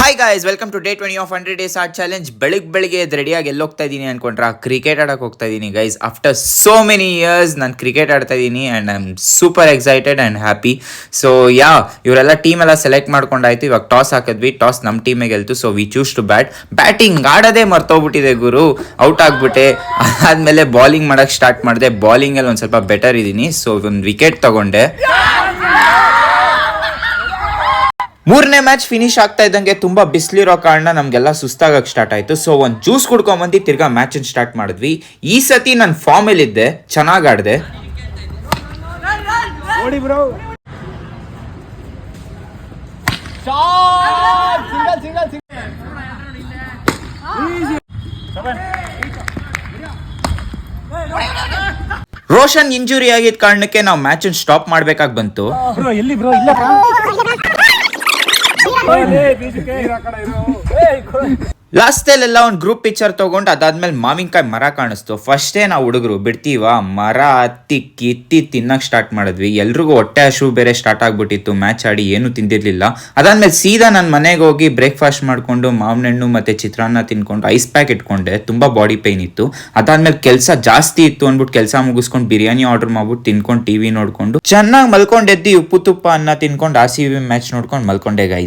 Hi guys, welcome to day 20 of 100 days art challenge. ಬೆಳಿಗ್ಗೆ ರೆಡಿಯಾಗಿ ಎಲ್ಲಿ ಹೋಗ್ತಾ ಇದ್ದೀನಿ ಅನ್ಕೊಂಡ್ರೆ ಕ್ರಿಕೆಟ್ ಆಡಕ್ಕೆ ಹೋಗ್ತಾ ಇದ್ದೀನಿ guys. After so many years ನಾನು ಕ್ರಿಕೆಟ್ ಆಡ್ತಾ ಇದ್ದೀನಿ and I am super excited and happy. So ಇವರೆಲ್ಲ ಟೀಮ್ ಎಲ್ಲ ಸೆಲೆಕ್ಟ್ ಮಾಡ್ಕೊಂಡಾಯ್ತು. ಇವಾಗ ಟಾಸ್ ಹಾಕಿದ್ವಿ, ಟಾಸ್ ನಮ್ಮ ಟೀಮಿಗೆ ಗೆಲ್ತು. So we choose to batting ಆಡೋದೇ ಮರ್ತೋಗ್ಬಿಟ್ಟಿದೆ ಗುರು, ಔಟ್ ಆಗ್ಬಿಟ್ಟೆ. ಅದಾದಮೇಲೆ ಬಾಲಿಂಗ್ ಮಾಡೋಕ್ಕೆ ಸ್ಟಾರ್ಟ್ ಮಾಡಿದೆ. ಬಾಲಿಂಗಲ್ಲಿ ಒಂದು ಸ್ವಲ್ಪ ಬೆಟರ್ ಇದ್ದೀನಿ. ಸೊ ಒಂದು ವಿಕೆಟ್ ತಗೊಂಡೆ. ಮೂರನೇ ಮ್ಯಾಚ್ ಫಿನಿಶ್ ಆಗ್ತಾ ಇದ್ದಂಗೆ ತುಂಬಾ ಬಿಸಿಲಿರೋ ಕಾರಣ ನಮ್ಗೆಲ್ಲ ಸುಸ್ತಾಗಕ್ಕೆ ಸ್ಟಾರ್ಟ್ ಆಯ್ತು. ಸೊ ಒಂದು ಜ್ಯೂಸ್ ಕುಡ್ಕೊಂಬಂದು ತಿರ್ಗಾ ಮ್ಯಾಚ್ ಸ್ಟಾರ್ಟ್ ಮಾಡಿದ್ವಿ. ಈ ಸತಿ ನಾನು ಫಾರ್ಮ್ ಅಲ್ಲಿ ಇದ್ದೆ, ಚೆನ್ನಾಗಿ ಆಡಿದೆ. ರೋಷನ್ ಇಂಜುರಿ ಆಗಿದ್ದ ಕಾರಣಕ್ಕೆ ನಾವು ಮ್ಯಾಚ್ ಸ್ಟಾಪ್ ಮಾಡ್ಬೇಕಾಗಿ ಬಂತು. ಲಾಸ್ಟ್ ಎಲ್ಲ ಒಂದು ಗ್ರೂಪ್ ಪಿಕ್ಚರ್ ತಗೊಂಡು ಅದಾದ್ಮೇಲೆ ಮಾವಿನಕಾಯಿ ಮರ ಕಾಣಿಸ್ತು. ಫಸ್ಟೇ ನಾವು ಹುಡುಗರು ಬಿಡ್ತೀವ, ಮರ ಹತ್ತಿ ಕಿತ್ತಿ ತಿನ್ನಕ್ ಸ್ಟಾರ್ಟ್ ಮಾಡಿದ್ವಿ. ಎಲ್ರಿಗೂ ಹೊಟ್ಟೆ ಹಸಿವು ಬೇರೆ ಸ್ಟಾರ್ಟ್ ಆಗ್ಬಿಟ್ಟಿತ್ತು, ಮ್ಯಾಚ್ ಆಡಿ ಏನು ತಿಂದಿರ್ಲಿಲ್ಲ. ಅದಾದ್ಮೇಲೆ ಸೀದಾ ನನ್ನ ಮನೆಗೆ ಹೋಗಿ ಬ್ರೇಕ್ಫಾಸ್ಟ್ ಮಾಡ್ಕೊಂಡು ಮಾವಿನ ಹಣ್ಣು ಮತ್ತೆ ಚಿತ್ರಾನ್ನ ತಿನ್ಕೊಂಡು ಐಸ್ ಪ್ಯಾಕ್ ಇಟ್ಕೊಂಡೆ. ತುಂಬಾ ಬಾಡಿ ಪೈನ್ ಇತ್ತು. ಅದಾದ್ಮೇಲೆ ಕೆಲಸ ಜಾಸ್ತಿ ಇತ್ತು ಅಂದ್ಬಿಟ್ಟು ಕೆಲಸ ಮುಗಿಸ್ಕೊಂಡು ಬಿರಿಯಾನಿ ಆರ್ಡರ್ ಮಾಡ್ಬಿಟ್ಟು ತಿನ್ಕೊಂಡು ಟಿವಿ ನೋಡ್ಕೊಂಡು ಚೆನ್ನಾಗಿ ಮಲ್ಕೊಂಡೆದ್ದು ಉಪ್ಪು ತುಪ್ಪ ಅನ್ನ ತಿನ್ಕೊಂಡು RCB ಮ್ಯಾಚ್ ನೋಡ್ಕೊಂಡು ಮಲ್ಕೊಂಡೆ ಗೈಸ್.